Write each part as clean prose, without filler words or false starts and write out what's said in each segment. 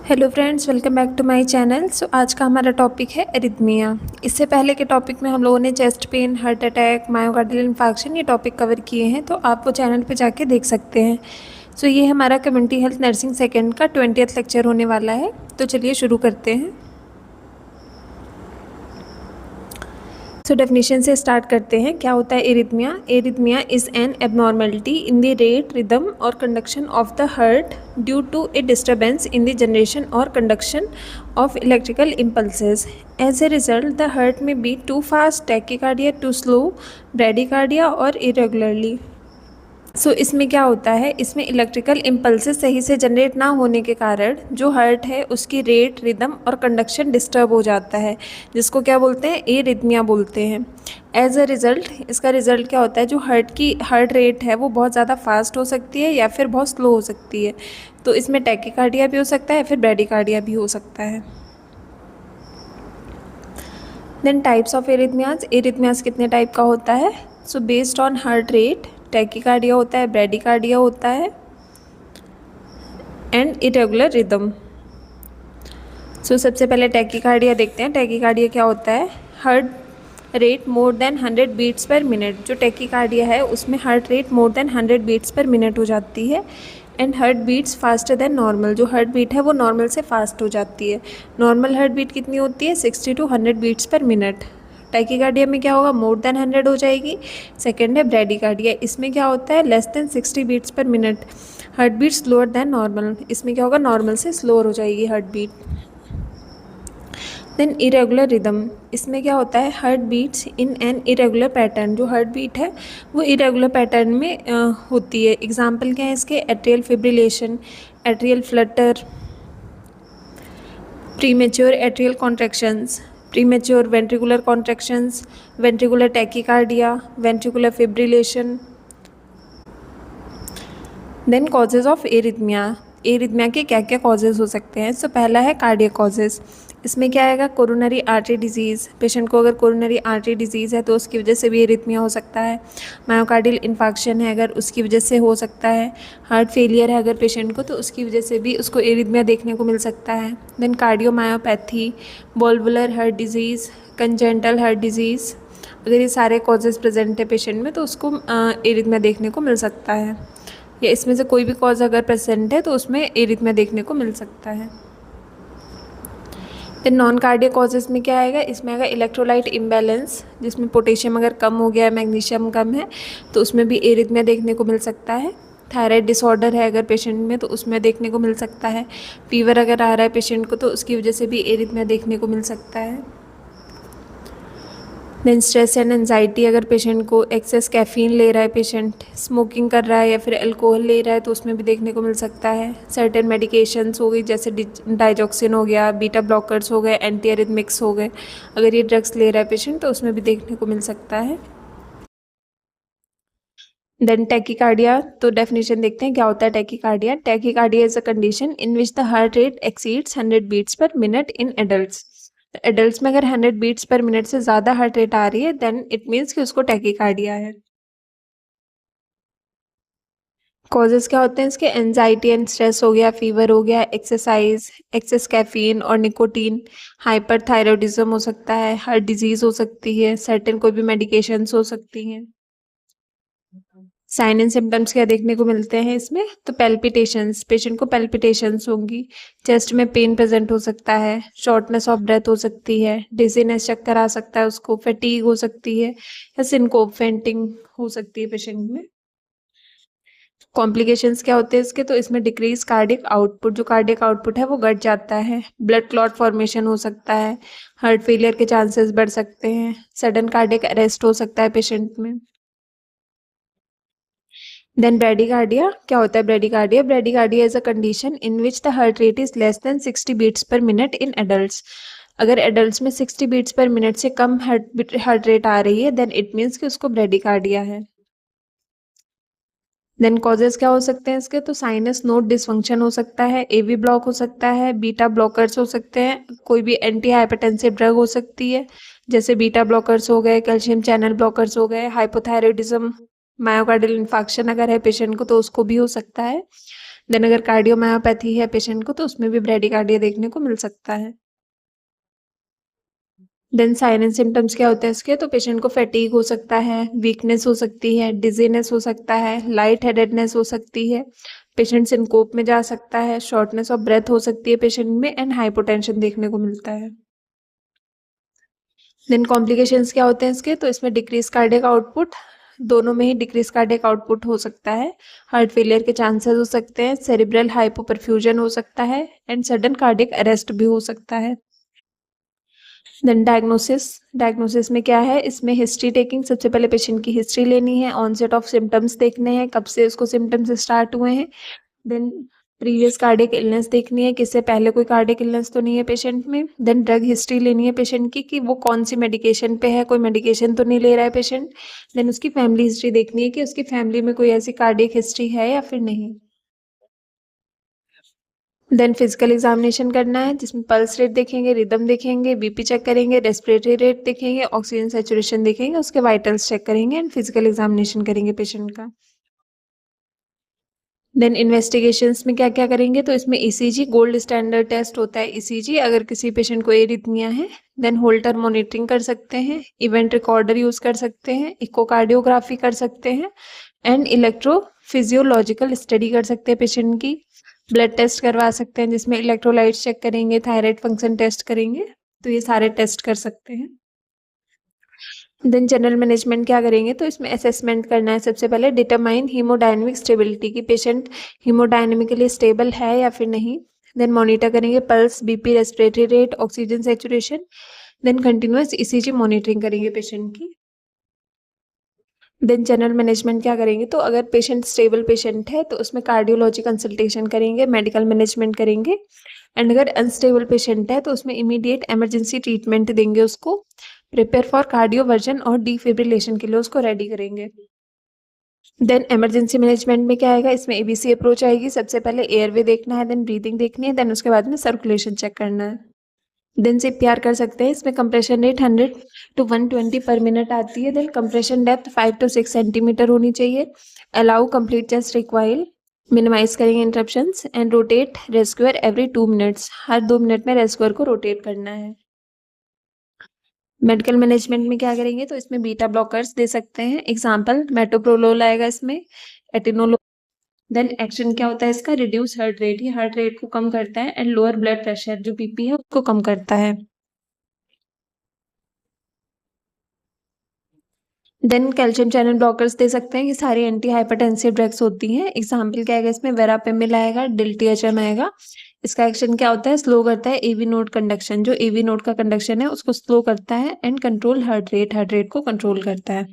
Hello friends, welcome back to my channel. So आज का हमारा टॉपिक है एरिथमिया। इससे पहले के टॉपिक में हम लोगों ने chest pain, heart attack, myocardial infarction ये टॉपिक कवर किए हैं, तो आप वो चैनल पे जाके देख सकते हैं। सो ये हमारा कम्युनिटी हेल्थ नर्सिंग सेकेंड का 20th लेक्चर होने वाला है। तो चलिए शुरू करते हैं। सो डेफिनेशन से स्टार्ट करते हैं। क्या होता है arrhythmia? Arrhythmia is an abnormality in the rate, rhythm और conduction of the heart due to a disturbance in the generation और conduction of electrical impulses. As a result, the heart may beat too fast, tachycardia too slow, bradycardia और irregularly. इसमें क्या होता है, इसमें electrical impulses सही से generate ना होने के कारण जो हार्ट है उसकी रेट, रिदम और कंडक्शन डिस्टर्ब हो जाता है, जिसको क्या बोलते हैं? एरिथमिया बोलते हैं। एज अ रिज़ल्ट, इसका रिज़ल्ट क्या होता है? जो हार्ट रेट है वो बहुत ज़्यादा फास्ट हो सकती है या फिर बहुत स्लो हो सकती है। तो इसमें टैकीकार्डिया भी हो सकता है, फिर ब्रैडीकार्डिया भी हो सकता है। Then types of arrhythmias. Arrhythmias कितने टाइप का होता है? So based on heart rate, tachycardia होता है, ब्रैडीकार्डिया होता है एंड इरेगुलर रिदम। सो सबसे पहले टैकीकार्डिया देखते हैं। टैकीकार्डिया क्या होता है? Heart rate more than 100 beats per minute. जो टैकीकार्डिया है उसमें heart rate more than 100 beats per minute हो जाती है and heart beats faster than normal. जो हार्ट बीट है वो नॉर्मल से फास्ट हो जाती है। नॉर्मल हार्ट बीट कितनी होती है? 60 to 100 beats per minute. Tachycardia में क्या होगा? मोर देन 100 हो जाएगी। सेकेंड है ब्रैडीकार्डिया। इसमें क्या होता है? Less than 60 beats per minute. Heart beat slower than normal. इसमें क्या होगा? नॉर्मल से स्लोअर हो जाएगी heart beat. Then irregular rhythm. इसमें क्या होता है? Heart beats in an irregular pattern. जो हार्ट बीट है वो इरेगुलर पैटर्न में होती है। एग्जाम्पल क्या है इसके? Atrial fibrillation, atrial flutter, premature atrial contractions, premature ventricular contractions, ventricular tachycardia, ventricular fibrillation. Then causes of arrhythmia. Arrhythmia के क्या क्या कॉजेज हो सकते हैं? सो पहला है कार्डियक कॉजेज। इसमें क्या आएगा? Coronary artery disease. पेशेंट को अगर कोरोनरी आर्टरी डिजीज़ है तो उसकी वजह से भी एरिथमिया हो सकता है। मायोकार्डियल इन्फार्क्शन है अगर, उसकी वजह से हो सकता है। हार्ट फेलियर है अगर पेशेंट को, तो उसकी वजह से भी उसको एरिथमिया देखने को मिल सकता है। Then cardiomyopathy, valvular heart disease, congenital heart disease. अगर ये सारे कॉजेज़ प्रेजेंट है पेशेंट में तो उसको एरिथमिया देखने को मिल सकता है, या इसमें से कोई भी कॉज अगर प्रेजेंट है तो उसमें एरिथमिया देखने को मिल सकता है। फिर नॉन कार्डियक कॉजेज़ में क्या आएगा? इसमें आएगा इलेक्ट्रोलाइट इम्बैलेंस, जिसमें पोटेशियम अगर कम हो गया है, मैग्नीशियम कम है, तो उसमें भी एरिथमिया देखने को मिल सकता है। थायराइड डिसऑर्डर है अगर पेशेंट में तो उसमें देखने को मिल सकता है। फीवर अगर आ रहा है पेशेंट को तो उसकी वजह से भी एरिथमिया देखने को मिल सकता है। देन स्ट्रेस एंड एनजाइटी, अगर पेशेंट को एक्सेस कैफ़ीन ले रहा है, पेशेंट स्मोकिंग कर रहा है या फिर अल्कोहल ले रहा है तो उसमें भी देखने को मिल सकता है। सर्टेन मेडिकेशंस हो गई जैसे डाइजॉक्सिन हो गया, बीटा ब्लॉकर्स हो गए, एंटी एरिथमिक्स हो गए, अगर ये ड्रग्स ले रहा है पेशेंट तो उसमें भी देखने को मिल सकता है। देन टैकीकार्डिया, तो डेफिनेशन देखते हैं क्या होता है tachycardia. Tachycardia is a condition in which the heart rate exceeds 100 beats per minute in adults. Adults में अगर 100 बीट्स पर मिनट से ज़्यादा हार्ट रेट आ रही है देन इट मीन्स कि उसको टैकीकार्डिया है। कॉजेज़ क्या होते हैं इसके? एंजाइटी एंड स्ट्रेस हो गया, फीवर हो गया, एक्सरसाइज, एक्सेस कैफीन और निकोटीन, हाइपरथायरॉयडिज्म हो सकता है, हार्ट डिजीज़ हो सकती है, सर्टेन कोई भी मेडिकेशंस हो सकती हैं। साइन एंड सिम्टम्स क्या देखने को मिलते हैं इसमें? तो पैल्पिटेशंस, पेशेंट को पैल्पिटेशंस होंगी, चेस्ट में पेन प्रेजेंट हो सकता है, शॉर्टनेस ऑफ ब्रेथ हो सकती है, डिजीनेस, चक्कर आ सकता है उसको, फटीग हो सकती है या सिनकोप, फेंटिंग हो सकती है पेशेंट में। कॉम्प्लिकेशंस क्या होते हैं इसके? तो इसमें डिक्रीज कार्डियक आउटपुट, जो कार्डियक आउटपुट है वो घट जाता है, ब्लड क्लॉट फॉर्मेशन हो सकता है, हार्ट फेलियर के चांसेस बढ़ सकते हैं, सडन कार्डियक अरेस्ट हो सकता है पेशेंट में। देन ब्रेडिकार्डिया, क्या होता है bradycardia? Bradycardia is a condition in which the heart rate is less than 60 beats per minute in adults. अगर एडल्ट्स में 60 बीट्स पर मिनट से कम हार्ट रेट आ रही है देन इट मीन्स कि उसको ब्रेडिकार्डिया है। देन कॉजेज क्या हो सकते हैं इसके? तो साइनस नोड डिसफंक्शन हो सकता है, एवी ब्लॉक हो सकता है, बीटा ब्लॉकर्स हो सकते हैं, कोई भी एंटी हाइपरटेंसिव ड्रग हो सकती है जैसे बीटा ब्लॉकर्स हो गए, कैल्शियम चैनल ब्लॉकर्स हो गए, हाइपोथायरॉयडिज्म, मायोकार्डियल इन्फार्क्शन अगर है पेशेंट को तो उसको भी हो सकता है। देन अगर कार्डियोमायोपैथी है पेशेंट को तो उसमें भी ब्रेडिकार्डिया देखने को मिल सकता है। देन साइन एंड सिम्टम्स क्या होते हैं इसके, तो पेशेंट को फैटीग हो सकता है, वीकनेस हो सकती है, डिजीनेस हो सकता है, लाइट हेडेडनेस हो सकती है, पेशेंट सिनकोप में जा सकता है, शॉर्टनेस ऑफ ब्रेथ हो सकती है पेशेंट में, एंड हाइपोटेंशन देखने को मिलता है। देन कॉम्प्लिकेशंस क्या होते हैं इसके, तो इसमें डिक्रीज कार्डियक आउटपुट, दोनों में ही डिक्रीज कार्डियक आउटपुट हो सकता है, हार्ट फेलियर के चांसेस हो सकते हैं, सेरिब्रल हाइपोपरफ्यूजन हो सकता है, एंड सडन कार्डियक अरेस्ट भी हो सकता है। देन डायग्नोसिस में क्या है, इसमें हिस्ट्री टेकिंग, सबसे पहले पेशेंट की हिस्ट्री लेनी है, ऑनसेट ऑफ सिम्टम्स देखने हैं, कब से उसको सिम्टम्स स्टार्ट हुए हैं। देन प्रीवियस कार्डियक इलनेस देखनी है, किससे पहले कोई कार्डियक इलनेस तो नहीं है पेशेंट में। देन ड्रग हिस्ट्री लेनी है पेशेंट की कि वो कौन सी मेडिकेशन पे है, कोई मेडिकेशन तो नहीं ले रहा है पेशेंट। देन उसकी फैमिली हिस्ट्री देखनी है कि उसकी फैमिली में कोई ऐसी कार्डियक हिस्ट्री है या फिर नहीं। देन फिजिकल एग्जामिनेशन करना है जिसमें पल्स रेट देखेंगे, रिदम देखेंगे, बीपी चेक करेंगे, रेस्पिरेटरी रेट देखेंगे, ऑक्सीजन सैचुरेशन देखेंगे, उसके वाइटल्स चेक करेंगे एंड फिजिकल एग्जामिनेशन करेंगे पेशेंट का। देन इन्वेस्टिगेशंस में क्या क्या करेंगे, तो इसमें ईसीजी गोल्ड स्टैंडर्ड टेस्ट होता है ईसीजी, अगर किसी पेशेंट को एरिथमिया है। देन होल्टर मॉनिटरिंग कर सकते हैं, इवेंट रिकॉर्डर यूज कर सकते हैं, इकोकार्डियोग्राफी कर सकते हैं, एंड इलेक्ट्रोफिजियोलॉजिकल स्टडी कर सकते हैं पेशेंट की। ब्लड टेस्ट करवा सकते हैं जिसमें इलेक्ट्रोलाइट्स चेक करेंगे, थायराइड फंक्शन टेस्ट करेंगे, तो ये सारे टेस्ट कर सकते हैं। देन जनरल मैनेजमेंट क्या करेंगे, तो इसमें असेसमेंट करना है, सबसे पहले डिटरमाइन हीमोडायनेमिक स्टेबिलिटी की पेशेंट हीमोडायनेमिकली स्टेबल है या फिर नहीं। देन मॉनिटर करेंगे pulse, BP, respiratory rate, oxygen saturation. Then continuous ECG monitoring करेंगे पेशेंट की। देन जनरल मैनेजमेंट क्या करेंगे, तो अगर पेशेंट स्टेबल पेशेंट है तो उसमें कार्डियोलॉजी कंसल्टेशन करेंगे, मेडिकल मैनेजमेंट करेंगे, एंड अगर अनस्टेबल पेशेंट है तो उसमें इमीडिएट इमरजेंसी ट्रीटमेंट देंगे उसको, प्रिपेयर फॉर कार्डियोवर्जन और डिफिब्रिलेशन के लिए उसको रेडी करेंगे। देन इमरजेंसी मैनेजमेंट में क्या आएगा, इसमें एबीसी अप्रोच आएगी, सबसे पहले एयरवे देखना है, देन ब्रीदिंग देखनी है, देन उसके बाद में सर्कुलेशन चेक करना है। देन सीपीआर कर सकते हैं, इसमें कंप्रेशन रेट 100 to 120 पर मिनट आती है। Then compression depth 5 to 6 centimetre होनी चाहिए। Allow complete chest recoil, minimise करेंगे interruptions, and rotate rescuer every 2 minutes, हर 2 मिनट में रेस्क्यूअर को रोटेट करना है। मेडिकल मैनेजमेंट में क्या करेंगे, तो इसमें बीटा ब्लॉकर्स दे सकते हैं, एग्जाम्पल मेटोप्रोलोल आएगा इसमें, एटिनोलोल। देन एक्शन क्या होता है इसका, रिड्यूस हार्ट रेट, ये हार्ट रेट को कम करता है, एंड लोअर ब्लड प्रेशर जो बीपी है उसको कम करता है। देन कैल्शियम चैनल ब्लॉकर्स दे सकते हैं, ये सारी एंटी हाइपरटेंसिव ड्रग्स होती हैं, एग्जाम्पल क्या आएगा इसमें, वेरापेमिल आएगा, डिल्टिएचम आएगा। इसका एक्शन क्या होता है, स्लो करता है एवी नोड कंडक्शन, जो एवी नोड का कंडक्शन है उसको स्लो करता है, एंड कंट्रोल हार्ट रेट को कंट्रोल करता है।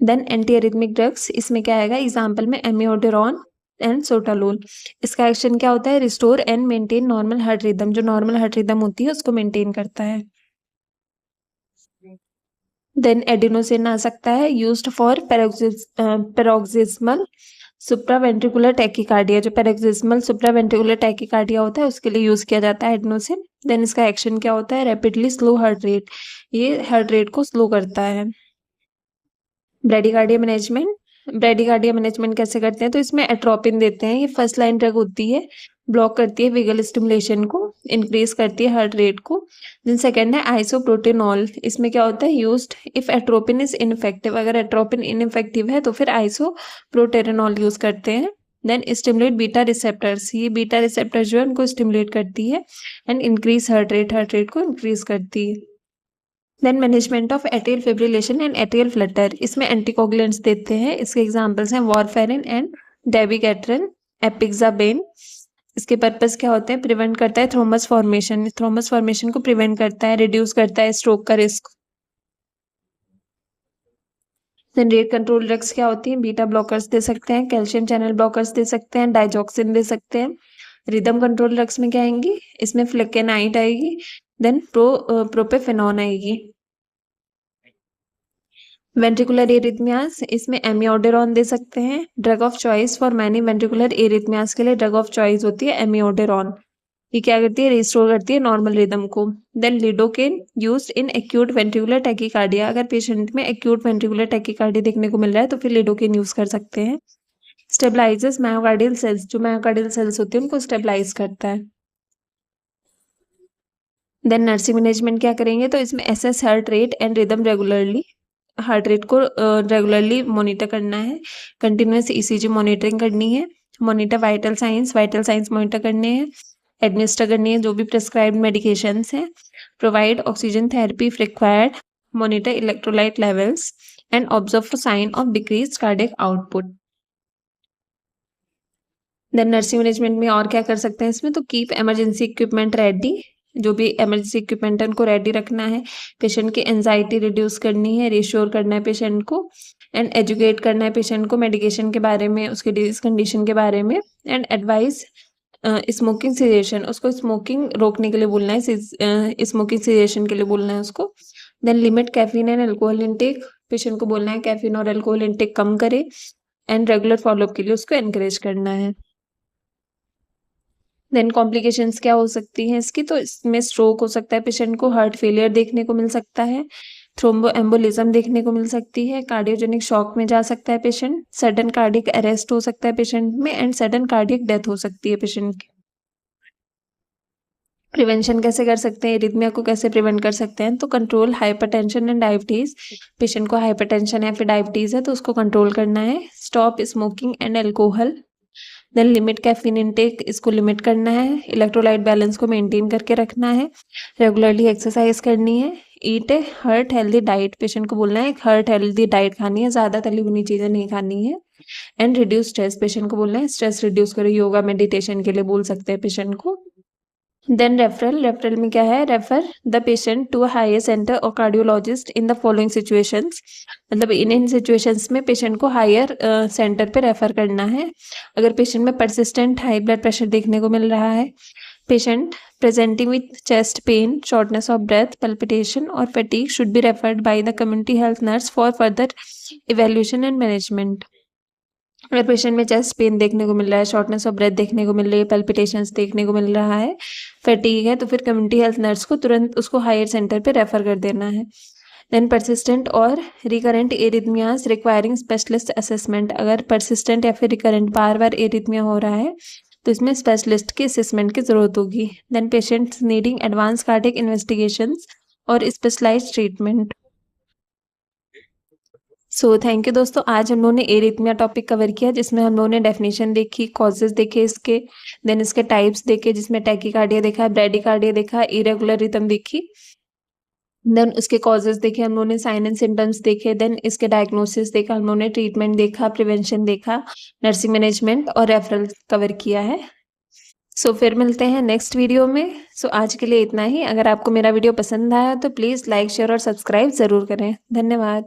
देन एंटी एरिथमिक ड्रग्स, इसमें क्या आएगा, एग्जाम्पल में एमिओडेरॉन एंड सोटालोल। इसका एक्शन क्या होता है, restore and maintain normal heart rhythm, जो नॉर्मल हार्ट रिदम होती है उसको मेंटेन करता है। देन एडिनोसिन आ सकता है, used for paroxysmal supraventricular tachycardia, जो पैरोक्सिस्मल सुप्रावेंट्रिकुलर टैकीकार्डिया होता है उसके लिए यूज किया जाता है एडिनोसिन। देन इसका एक्शन क्या होता है, रैपिडली स्लो हार्ट रेट, ये हार्ट रेट को स्लो करता है। ब्रेडिकार्डिया मैनेजमेंट कैसे करते हैं, तो इसमें एट्रोपिन देते हैं, ये फर्स्ट लाइन ड्रग होती है, ब्लॉक करती है विगल स्टिमुलेशन को, इंक्रीज करती है हार्ट रेट को। देन सेकंड है आइसोप्रोटेनॉल, इसमें क्या होता है, used if atropine is ineffective, अगर एट्रोपिन इनफेक्टिव है तो फिर आइसोप्रोटेनॉल यूज करते हैं। देन स्टिमुलेट बीटा रिसेप्टर्स, ये बीटा रिसेप्टर जो है उनको स्टिमुलेट करती है, एंड इंक्रीज हार्ट रेट को इंक्रीज करती है। Then management of atrial fibrillation and atrial flutter, इसमें एंटीकोगुलेंट्स देते हैं, इसके एग्जांपल्स हैं वारफेरिन एंड डेबिगेट्रन, एपिक्साबेन। इसके पर्पस क्या होते हैं, प्रिवेंट करता है थ्रोम्बस फॉर्मेशन को प्रिवेंट करता है, रिड्यूस करता है स्ट्रोक का risk. Then rate control drugs क्या होती हैं, बीटा ब्लॉकर्स दे सकते हैं, कैल्शियम चैनल ब्लॉकर्स दे सकते हैं, डाइजॉक्सिन दे सकते हैं। रिदम कंट्रोल ड्रग्स में क्या आएंगी, इसमें फ्लेकेनाइड आएगी, देन प्रोपेफेनॉन आएगी। वेंट्रिकुलर एरिथमियास, इसमें एमिओडेरॉन दे सकते हैं, drug of choice for many ventricular arrhythmias के लिए ड्रग ऑफ चॉइस होती है एमिओडेरॉन, ये क्या करती है, रिस्टोर करती है नॉर्मल रिदम को। Then lidocaine used in acute ventricular tachycardia, अगर पेशेंट में एक्यूट वेंट्रिकुलर टैकीकार्डिया देखने को मिल रहा है तो फिर लिडोकेन यूज कर सकते हैं। स्टेबलाइजेस मायोकार्डियल सेल्स, जो मायोकार्डियल सेल्स होते हैं उनको स्टेबलाइज करता है। देन नर्सिंग मैनेजमेंट क्या करेंगे, तो इसमें assess heart rate and rhythm regularly, heart rate को रेगुलरली मॉनिटर करना है, कंटिन्यूस ईसीजी मॉनिटरिंग करनी है, मॉनिटर वाइटल साइंस मॉनिटर करने हैं, एडमिनिस्टर करनी है जो भी प्रिस्क्राइब्ड मेडिकेशंस हैं, provide oxygen therapy if required, monitor electrolyte levels and observe for sign of decrease cardiac output. Then nursing management में और क्या कर सकते हैं इसमें, तो कीप इमरजेंसी इक्विपमेंट रेडी, जो भी इमरजेंसी इक्विपमेंट है उनको रेडी रखना है, पेशेंट की एंजाइटी रिड्यूस करनी है, रिश्योर करना है पेशेंट को, एंड एजुकेट करना है पेशेंट को मेडिकेशन के बारे में, उसके डिजीज कंडीशन के बारे में, एंड एडवाइस स्मोकिंग सीजेशन, उसको स्मोकिंग रोकने के लिए बोलना है, स्मोकिंग सीजेशन के लिए बोलना है उसको। Then limit caffeine and alcohol intake, patient को बोलना है कैफीन और अल्कोहल इनटेक कम करे, एंड रेगुलर फॉलोअप के लिए उसको एनकरेज करना है। देन कॉम्प्लिकेशंस क्या हो सकती हैं इसकी, तो इसमें स्ट्रोक हो सकता है पेशेंट को, हार्ट फेलियर देखने को मिल सकता है, थ्रोम्बो एम्बोलिज्म देखने को मिल सकती है, कार्डियोजेनिक शॉक में जा सकता है पेशेंट, सडन कार्डियक अरेस्ट हो सकता है पेशेंट में, एंड सडन कार्डियक डेथ हो सकती है पेशेंट की। प्रिवेंशन कैसे कर सकते हैं, एरिथमिया को कैसे प्रिवेंट कर सकते हैं, तो control hypertension and diabetes, patient को हाइपरटेंशन या फिर डायबिटीज है तो उसको कंट्रोल करना है, stop smoking and alcohol, then limit caffeine intake, इसको लिमिट करना है, इलेक्ट्रोलाइट बैलेंस को मेंटेन करके रखना है, रेगुलरली एक्सरसाइज करनी है, eat a heart healthy diet, patient को बोलना है एक हार्ट हेल्दी डाइट खानी है, ज़्यादा तली भुनी चीज़ें नहीं खानी है, एंड रिड्यूस स्ट्रेस, पेशेंट को बोलना है स्ट्रेस रिड्यूस करो, योगा मेडिटेशन के लिए बोल सकते हैं पेशेंट को। देन रेफरल में क्या है, refer the patient to a higher centre और cardiologist in the following situations, मतलब इन सिचुएशंस में पेशेंट को हायर सेंटर पे रेफर करना है। अगर पेशेंट में परसिस्टेंट हाई ब्लड प्रेशर देखने को मिल रहा है, patient presenting with chest pain, shortness of breath, palpitation और fatigue should be referred by the community health nurse for further evaluation and management. अगर पेशेंट में चेस्ट पेन देखने को मिल रहा है, शॉर्टनेस ऑफ ब्रेथ देखने को मिल रही है, पल्पिटेशंस देखने को मिल रहा है, फैटीग है, तो फिर कम्युनिटी हेल्थ नर्स को तुरंत उसको हायर सेंटर पे रेफर कर देना है। देन परसिस्टेंट और recurrent arrhythmias requiring specialist assessment, अगर परसिस्टेंट या फिर रिकरेंट बार बार एरिथमिया हो रहा है तो इसमें स्पेशलिस्ट की असेसमेंट की जरूरत होगी। Then patients needing advance cardiac investigations और specialised treatment. So thank you दोस्तों, आज हम लोगों ने एरिथमिया टॉपिक कवर किया जिसमें हम लोगों ने डेफिनेशन देखी, कॉजेज देखे इसके, देन इसके टाइप्स देखे जिसमें टैकीकार्डिया देखा, ब्रैडीकार्डिया देखा, इरेगुलर रिदम देखी, देन उसके कॉजेज देखे हम लोगों ने, साइन एंड सिम्टम्स देखे, देन इसके डायग्नोसिस देखा हम लोगों ने, ट्रीटमेंट देखा, प्रिवेंशन देखा, नर्सिंग मैनेजमेंट और रेफरल कवर किया है। सो फिर मिलते हैं नेक्स्ट वीडियो में। सो आज के लिए इतना ही। अगर आपको मेरा वीडियो पसंद आया तो प्लीज़ लाइक शेयर और सब्सक्राइब ज़रूर करें। धन्यवाद।